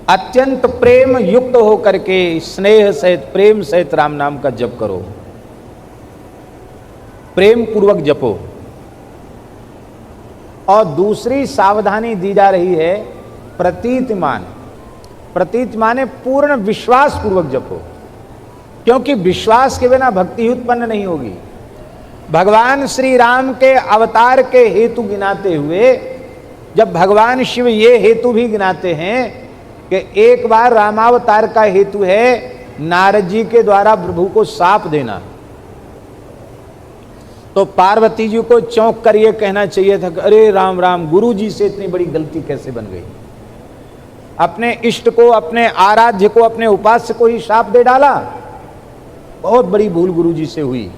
अत्यंत प्रेम युक्त होकर के स्नेह सहित प्रेम सहित राम नाम का जप करो, प्रेम पूर्वक जपो। और दूसरी सावधानी दी जा रही है प्रतीतिमान, प्रतीतिमान है पूर्ण विश्वास पूर्वक जपो, क्योंकि विश्वास के बिना भक्ति उत्पन्न नहीं होगी। भगवान श्री राम के अवतार के हेतु गिनाते हुए जब भगवान शिव ये हेतु भी गिनाते हैं कि एक बार रामावतार का हेतु है नारद जी के द्वारा प्रभु को शाप देना, तो पार्वती जी को चौंक कर ये कहना चाहिए था कि अरे राम राम, गुरु जी से इतनी बड़ी गलती कैसे बन गई। अपने इष्ट को, अपने आराध्य को, अपने उपास्य को ही शाप दे डाला, बहुत बड़ी भूल गुरु जी से हुई।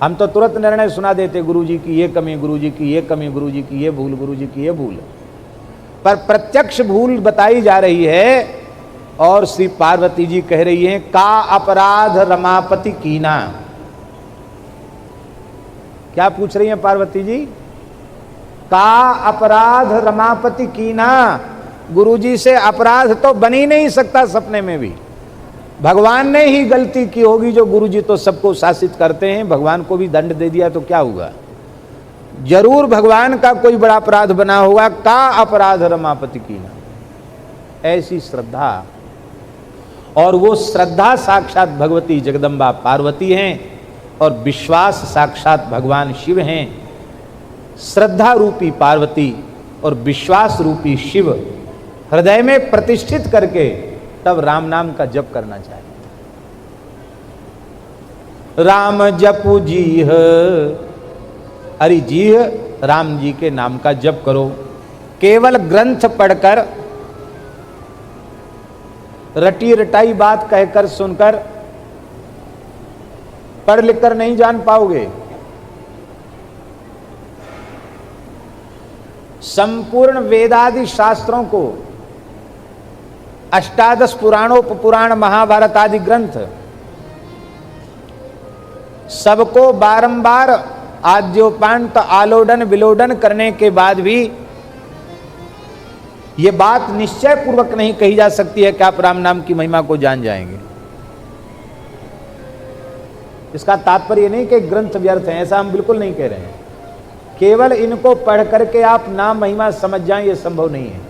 हम तो तुरंत निर्णय सुना देते, गुरु जी की ये कमी, गुरु जी की ये कमी, गुरु जी की ये भूल, गुरु जी की ये भूल। पर प्रत्यक्ष भूल बताई जा रही है और श्री पार्वती जी कह रही हैं का अपराध रमापति कीना। क्या पूछ रही हैं पार्वती जी? का अपराध रमापति कीना। गुरु जी से अपराध तो बन ही नहीं सकता सपने में भी। भगवान ने ही गलती की होगी, जो गुरु जी तो सबको शासित करते हैं, भगवान को भी दंड दे दिया तो क्या हुआ। जरूर भगवान का कोई बड़ा अपराध बना होगा। का अपराध रमापति कीना, ऐसी श्रद्धा। और वो श्रद्धा साक्षात भगवती जगदम्बा पार्वती हैं और विश्वास साक्षात भगवान शिव हैं। श्रद्धा रूपी पार्वती और विश्वास रूपी शिव हृदय में प्रतिष्ठित करके तब राम नाम का जप करना चाहिए। राम जपु जीह, अरे जीह राम जी के नाम का जप करो। केवल ग्रंथ पढ़कर, रटी रटाई बात कहकर सुनकर, पढ़ लिख कर नहीं जान पाओगे। संपूर्ण वेदादि शास्त्रों को, अष्टादश पुराणोपपुराण, महाभारत आदि ग्रंथ सबको बारंबार आद्योपांत आलोडन विलोडन करने के बाद भी ये बात निश्चय पूर्वक नहीं कही जा सकती है कि आप राम नाम की महिमा को जान जाएंगे। इसका तात्पर्य नहीं कि ग्रंथ व्यर्थ हैं, ऐसा हम बिल्कुल नहीं कह रहे हैं। केवल इनको पढ़ करके आप नाम महिमा समझ जाएं, ये संभव नहीं है।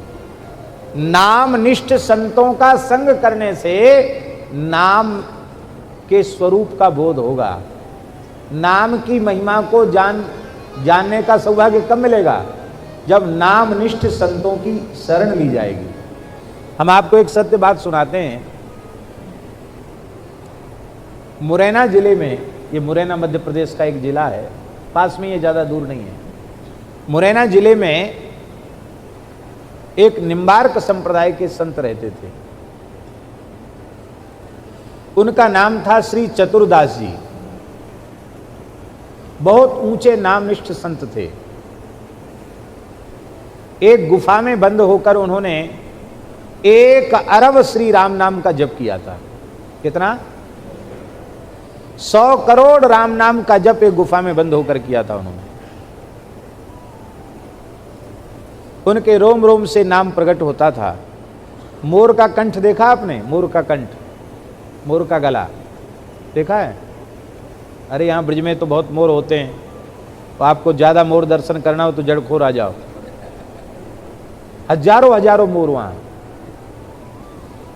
नाम निष्ठ संतों का संग करने से नाम के स्वरूप का बोध होगा। नाम की महिमा को जानने का सौभाग्य कब मिलेगा? जब नाम निष्ठ संतों की शरण ली जाएगी। हम आपको एक सत्य बात सुनाते हैं। मुरैना जिले में, ये मुरैना मध्य प्रदेश का एक जिला है, पास में, ये ज़्यादा दूर नहीं है। मुरैना जिले में एक निम्बार्क संप्रदाय के संत रहते थे। उनका नाम था श्री चतुरदास जी। बहुत ऊंचे नामनिष्ठ संत थे। एक गुफा में बंद होकर उन्होंने 1 अरब श्री राम नाम का जप किया था। कितना? 100 करोड़ राम नाम का जप एक गुफा में बंद होकर किया था उन्होंने। उनके रोम रोम से नाम प्रकट होता था। मोर का कंठ देखा आपने? मोर का कंठ, मोर का गला देखा है? अरे यहाँ ब्रिज में तो बहुत मोर होते हैं, तो आपको ज़्यादा मोर दर्शन करना हो तो जड़खोर आ जाओ। हजारों हजारों मोर वहाँ।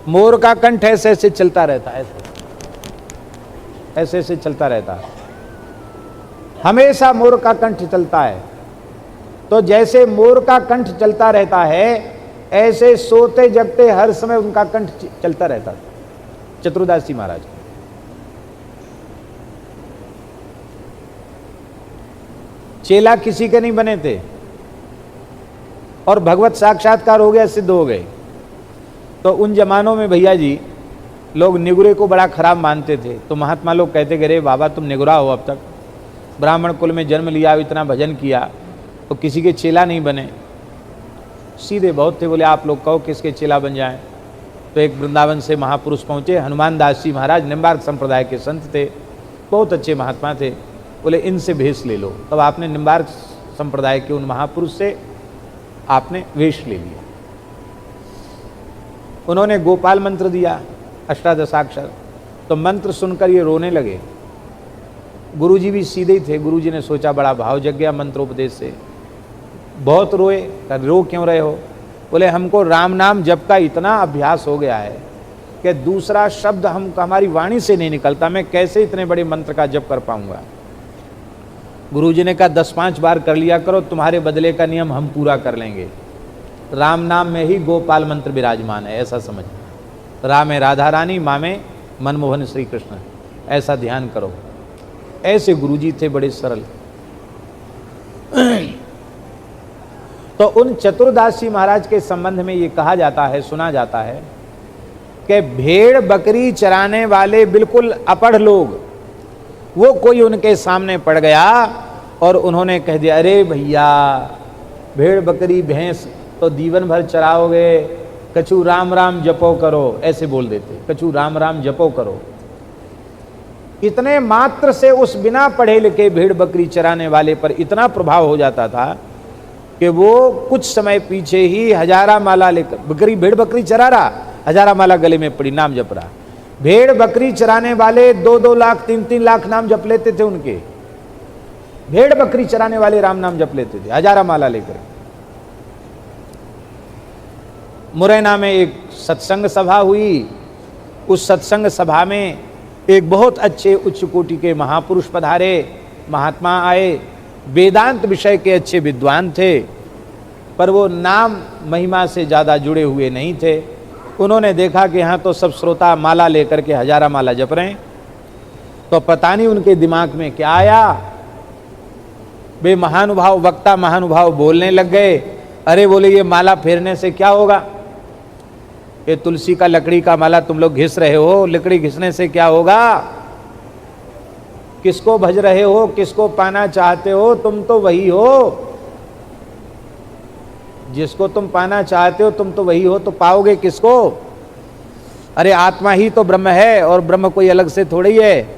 मोर का कंठ ऐसे ऐसे चलता रहता है, ऐसे ऐसे चलता रहता है, हमेशा मोर का कंठ चलता है। तो जैसे मोर का कंठ चलता रहता है, ऐसे सोते जगते हर समय उनका कंठ चलता रहता था चतुरदास जी महाराज। चेला किसी के नहीं बने थे और भगवत साक्षात्कार हो गया, सिद्ध हो गए। तो उन जमानों में भैया जी लोग निगुरे को बड़ा खराब मानते थे। तो महात्मा लोग कहते कि अरे बाबा तुम निगुरा हो, अब तक ब्राह्मण कुल में जन्म लिया, इतना भजन किया, तो किसी के चेला नहीं बने। सीधे बहुत थे, बोले आप लोग कहो किसके चेला बन जाएं। तो एक वृंदावन से महापुरुष पहुँचे, हनुमान दास जी महाराज, निम्बार्क संप्रदाय के संत थे, बहुत अच्छे महात्मा थे। बोले इनसे भेष ले लो। तब आपने निम्बार्क संप्रदाय के उन महापुरुष से आपने वेश ले लिया। उन्होंने गोपाल मंत्र दिया, अष्टादशाक्षर। तो मंत्र सुनकर ये रोने लगे। गुरुजी भी सीधे ही थे। गुरुजी ने सोचा बड़ा भाव जग गया मंत्रोपदेश से, बहुत रोए। रो क्यों रहे हो? बोले हमको राम नाम जप का इतना अभ्यास हो गया है कि दूसरा शब्द हमारी वाणी से नहीं निकलता, मैं कैसे इतने बड़े मंत्र का जप कर पाऊंगा। गुरुजी ने कहा 10-5 बार कर लिया करो, तुम्हारे बदले का नियम हम पूरा कर लेंगे। राम नाम में ही गोपाल मंत्र विराजमान है, ऐसा समझ। राम में राधा रानी, माँ में मनमोहन श्री कृष्ण, ऐसा ध्यान करो। ऐसे गुरुजी थे, बड़े सरल। तो उन चतुर्दास जी महाराज के संबंध में ये कहा जाता है, सुना जाता है कि भेड़ बकरी चराने वाले बिल्कुल अपढ़ लोग, वो कोई उनके सामने पड़ गया और उन्होंने कह दिया, अरे भैया भेड़ बकरी भैंस तो जीवन भर चराओगे, कछु राम राम जपो करो, ऐसे बोल देते, कछु राम राम जपो करो। इतने मात्र से उस बिना पढ़े लिखे भेड़ बकरी चराने वाले पर इतना प्रभाव हो जाता था कि वो कुछ समय पीछे ही हजारा माला लेकर, भेड़ बकरी चरा रहा, हजारा माला गले में पड़ी, नाम जप रहा। भेड़ बकरी चराने वाले 2-2 लाख 3-3 लाख नाम जप लेते थे उनके। भेड़ बकरी चराने वाले राम नाम जप लेते थे हजारा माला लेकर। मुरैना में एक सत्संग सभा हुई। उस सत्संग सभा में एक बहुत अच्छे उच्च कोटि के महापुरुष पधारे, महात्मा आए, वेदांत विषय के अच्छे विद्वान थे, पर वो नाम महिमा से ज़्यादा जुड़े हुए नहीं थे। उन्होंने देखा कि यहाँ तो सब श्रोता माला लेकर के हजारा माला जप रहे हैं, तो पता नहीं उनके दिमाग में क्या आया, वे महानुभाव वक्ता महानुभाव बोलने लग गए। अरे बोले ये माला फेरने से क्या होगा, ये तुलसी का लकड़ी का माला तुम लोग घिस रहे हो, लकड़ी घिसने से क्या होगा, किसको भज रहे हो, किसको पाना चाहते हो, तुम तो वही हो जिसको तुम पाना चाहते हो, तुम तो वही हो, तो पाओगे किसको? अरे आत्मा ही तो ब्रह्म है और ब्रह्म कोई अलग से थोड़ी है।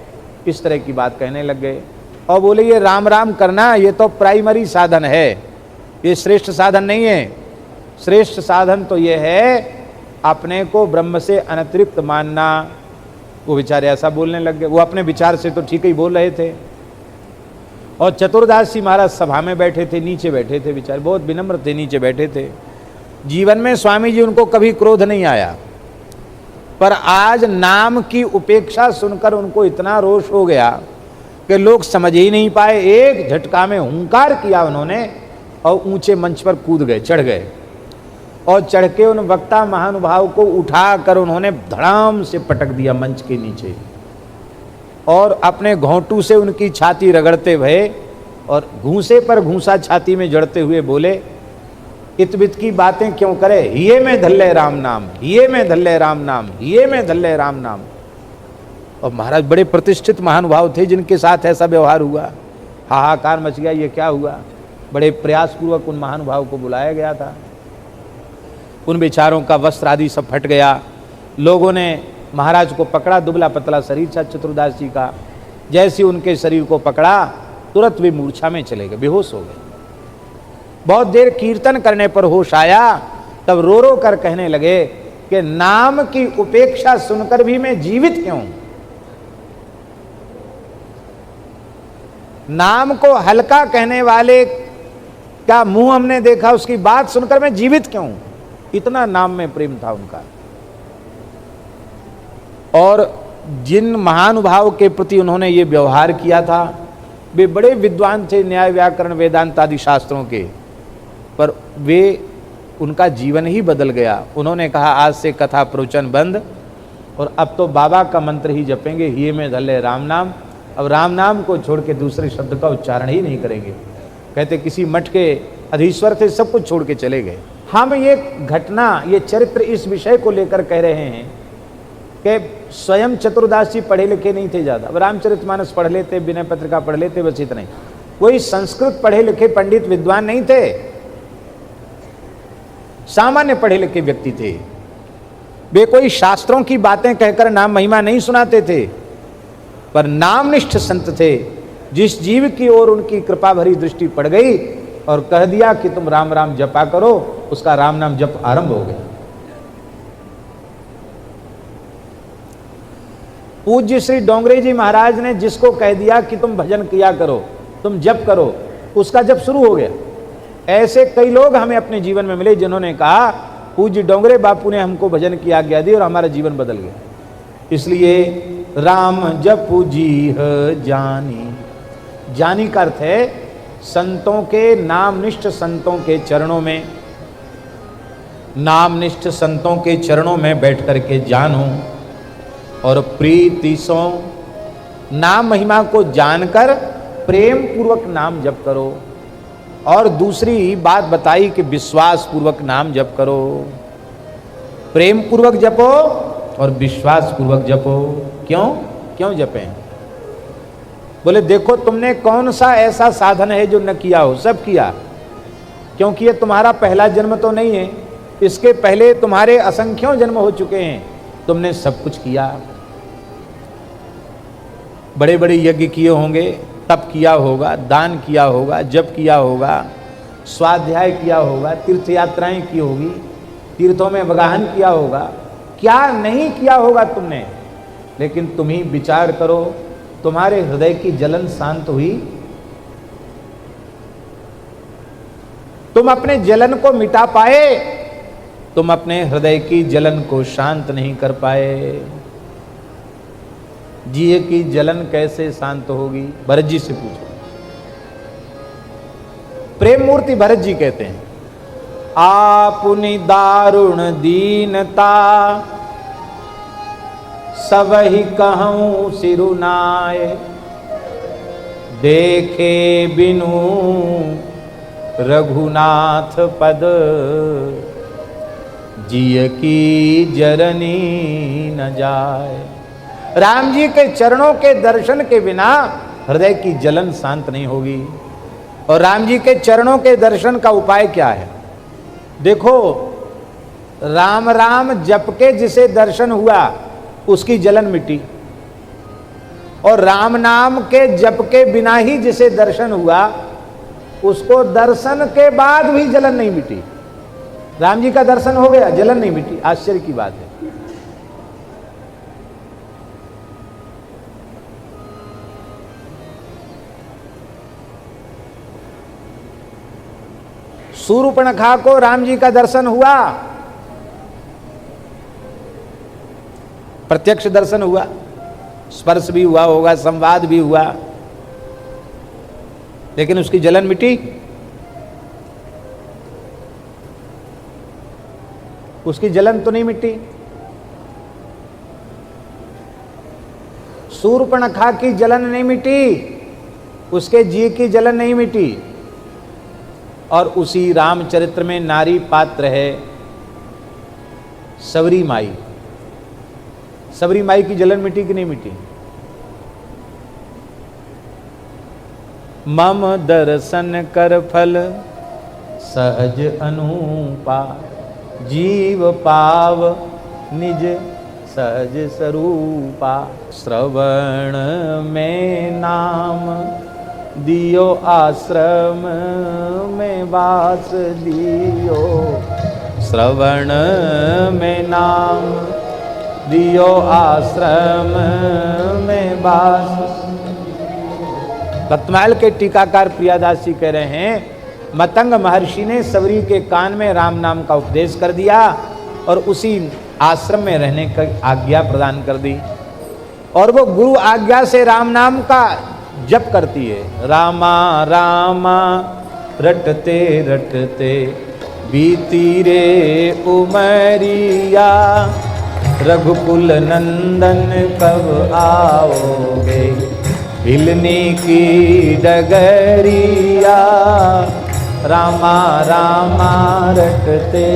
इस तरह की बात कहने लग गए और बोले ये राम राम करना ये तो प्राइमरी साधन है, ये श्रेष्ठ साधन नहीं है। श्रेष्ठ साधन तो ये है अपने को ब्रह्म से अनतिरिक्त मानना। वो बेचारे ऐसा बोलने लग गए। वो अपने विचार से तो ठीक ही बोल रहे थे। और चतुर्दास जी महाराज सभा में बैठे थे, नीचे बैठे थे, बेचारे बहुत विनम्र थे, नीचे बैठे थे। जीवन में स्वामी जी उनको कभी क्रोध नहीं आया, पर आज नाम की उपेक्षा सुनकर उनको इतना रोष हो गया कि लोग समझ ही नहीं पाए। एक झटका में हुंकार किया उन्होंने और ऊंचे मंच पर कूद गए, चढ़ गए और चढ़ के उन वक्ता महानुभाव को उठाकर उन्होंने धड़ाम से पटक दिया मंच के नीचे और अपने घोंटू से उनकी छाती रगड़ते हुए और घूंसे पर घूंसा छाती में जड़ते हुए बोले, इतवित की बातें क्यों करे, हिये में धल्ले राम नाम, हिये में धल्ले राम नाम, हिये में धल्ले राम नाम। और महाराज बड़े प्रतिष्ठित महानुभाव थे जिनके साथ ऐसा व्यवहार हुआ। हाहाकार मच गया, ये क्या हुआ। बड़े प्रयासपूर्वक उन महानुभाव को बुलाया गया था। उन बेचारों का वस्त्र आदि सब फट गया। लोगों ने महाराज को पकड़ा, दुबला पतला शरीर था चतुर्दास जी का। जैसे उनके शरीर को पकड़ा तुरंत वे मूर्छा में चले गए, बेहोश हो गए। बहुत देर कीर्तन करने पर होश आया, तब रो रो कर कहने लगे कि नाम की उपेक्षा सुनकर भी मैं जीवित क्यों। नाम को हल्का कहने वाले का मुंह हमने देखा, उसकी बात सुनकर मैं जीवित क्यों। इतना नाम में प्रेम था उनका। और जिन महानुभाव के प्रति उन्होंने ये व्यवहार किया था, वे बड़े विद्वान थे न्याय व्याकरण वेदांत आदि शास्त्रों के, पर वे उनका जीवन ही बदल गया। उन्होंने कहा आज से कथा प्रवचन बंद और अब तो बाबा का मंत्र ही जपेंगे, हिये में धल्ले राम नाम। अब राम नाम को छोड़ के दूसरे शब्द का उच्चारण ही नहीं करेंगे। कहते किसी मठ के अधीश्वर थे, सब कुछ छोड़ के चले गए। हम ये घटना, ये चरित्र इस विषय को लेकर कह रहे हैं कि स्वयं चतुर्दास जी पढ़े लिखे नहीं थे ज़्यादा। अब रामचरितमानस पढ़ लेते, विनय पत्रिका पढ़ लेते, बस इतना ही। कोई संस्कृत पढ़े लिखे पंडित विद्वान नहीं थे, सामान्य पढ़े लिखे व्यक्ति थे। वे कोई शास्त्रों की बातें कहकर नाम महिमा नहीं सुनाते थे, पर नामनिष्ठ संत थे। जिस जीव की ओर उनकी कृपा भरी दृष्टि पड़ गई और कह दिया कि तुम राम राम जपा करो, उसका राम नाम जप आरंभ हो गया। पूज्य श्री डोंगरे जी महाराज ने जिसको कह दिया कि तुम भजन किया करो, तुम जप करो, उसका जब शुरू हो गया। ऐसे कई लोग हमें अपने जीवन में मिले जिन्होंने कहा पूज्य डोंगरे बापू ने हमको भजन की आज्ञा दी और हमारा जीवन बदल गया। इसलिए राम जपु जीह जानी, जानी का अर्थ है संतों के, नामनिष्ठ संतों के चरणों में, नामनिष्ठ संतों के चरणों में बैठ करके जानो और प्रीति सो, नाम महिमा को जानकर प्रेम पूर्वक नाम जप करो। और दूसरी बात बताई कि विश्वास पूर्वक नाम जप करो, प्रेम पूर्वक जपो और विश्वास पूर्वक जपो। क्यों क्यों जपें? बोले देखो तुमने कौन सा ऐसा साधन है जो न किया हो, सब किया, क्योंकि ये तुम्हारा पहला जन्म तो नहीं है, इसके पहले तुम्हारे असंख्यों जन्म हो चुके हैं, तुमने सब कुछ किया। बड़े बड़े यज्ञ किए होंगे, तप किया होगा, दान किया होगा, जप किया होगा, स्वाध्याय किया होगा, तीर्थ यात्राएं की होगी, तीर्थों में वगाहन किया होगा, क्या नहीं किया होगा तुमने। लेकिन तुम ही विचार करो, तुम्हारे हृदय की जलन शांत हुई? तुम अपने जलन को मिटा पाए? तुम अपने हृदय की जलन को शांत नहीं कर पाए। जिए की जलन कैसे शांत होगी? भरत जी से पूछो। प्रेम मूर्ति भरत जी कहते हैं, आपुनि दारुण दीनता सबहि कहूं सिरुनाय, देखे बिनु रघुनाथ पद जिय की जरनी न जाए। राम जी के चरणों के दर्शन के बिना हृदय की जलन शांत नहीं होगी। और राम जी के चरणों के दर्शन का उपाय क्या है? देखो, राम राम जप के जिसे दर्शन हुआ उसकी जलन मिटी, और राम नाम के जप के बिना ही जिसे दर्शन हुआ उसको दर्शन के बाद भी जलन नहीं मिटी। राम जी का दर्शन हो गया, जलन नहीं मिटी, आश्चर्य की बात है। शूर्पणखा को राम जी का दर्शन हुआ, प्रत्यक्ष दर्शन हुआ, स्पर्श भी हुआ होगा, संवाद भी हुआ, लेकिन उसकी जलन मिटी? उसकी जलन तो नहीं मिटी। शूर्पणखा की जलन नहीं मिटी, उसके जी की जलन नहीं मिटी। और उसी रामचरित्र में नारी पात्र है सबरी माई। सबरी माई की जलन मिटी कि नहीं मिटी? मम दर्शन कर फल सहज अनुपा, जीव पाव निज सहज स्वरूपा। श्रवण में नाम दियो आश्रम में वास दियो, श्रवण में नाम दियो आश्रम में वास। रत्नमाल के टीकाकार प्रियादास जी कह रहे हैं, मतंग महर्षि ने सबरी के कान में राम नाम का उपदेश कर दिया और उसी आश्रम में रहने की आज्ञा प्रदान कर दी, और वो गुरु आज्ञा से राम नाम का जप करती है। रामा रामा रटते रटते बीती रे उमरिया, रघुकुल नंदन कब आओगे, हिलने की डगरिया। रामा रामा रटते।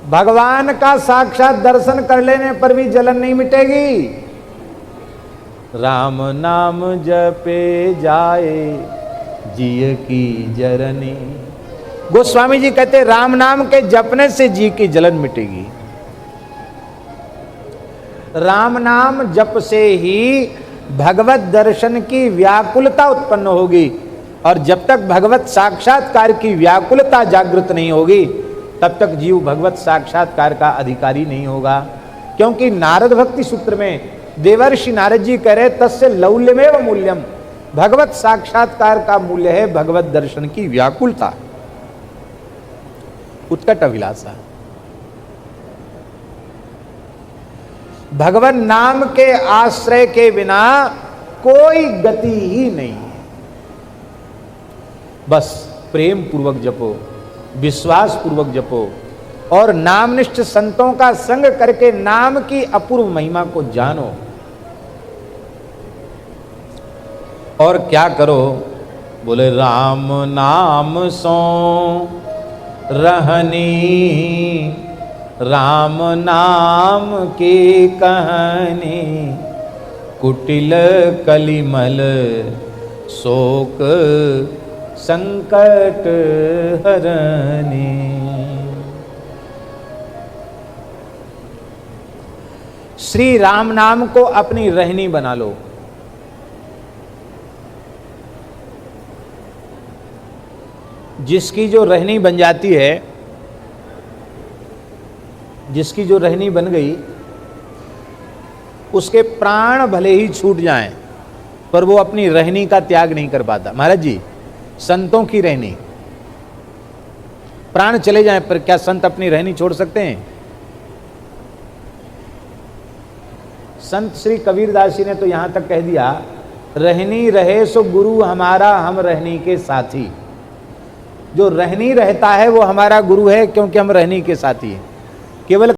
भगवान का साक्षात दर्शन कर लेने पर भी जलन नहीं मिटेगी। राम नाम जपे जाए जिय की जरनी। गोस्वामी जी कहते राम नाम के जपने से जी की जलन मिटेगी। राम नाम जप से ही भगवत दर्शन की व्याकुलता उत्पन्न होगी, और जब तक भगवत साक्षात्कार की व्याकुलता जागृत नहीं होगी तब तक जीव भगवत साक्षात्कार का अधिकारी नहीं होगा। क्योंकि नारद भक्ति सूत्र में देवर्षि नारद जी कह रहे तस्य लौल्यमेव मूल्यम, भगवत साक्षात्कार का मूल्य है भगवत दर्शन की व्याकुलता, उत्कट अभिलाषा। भगवान नाम के आश्रय के बिना कोई गति ही नहीं है। बस प्रेम पूर्वक जपो, विश्वास पूर्वक जपो और नामनिष्ठ संतों का संग करके नाम की अपूर्व महिमा को जानो। और क्या करो? बोले राम नाम सो रहनी, राम नाम की कहानी, कुटिल कलिमल शोक संकट हरनी। श्री राम नाम को अपनी रहनी बना लो। जिसकी जो रहनी बन जाती है, जिसकी जो रहनी बन गई, उसके प्राण भले ही छूट जाएं पर वो अपनी रहनी का त्याग नहीं कर पाता। महाराज जी, संतों की रहनी, प्राण चले जाएं पर क्या संत अपनी रहनी छोड़ सकते हैं? संत श्री कबीरदास जी ने तो यहां तक कह दिया, रहनी रहे सो गुरु हमारा, हम रहनी के साथी। जो रहनी रहता है वो हमारा गुरु है, क्योंकि हम रहनी के साथी हैं। केवल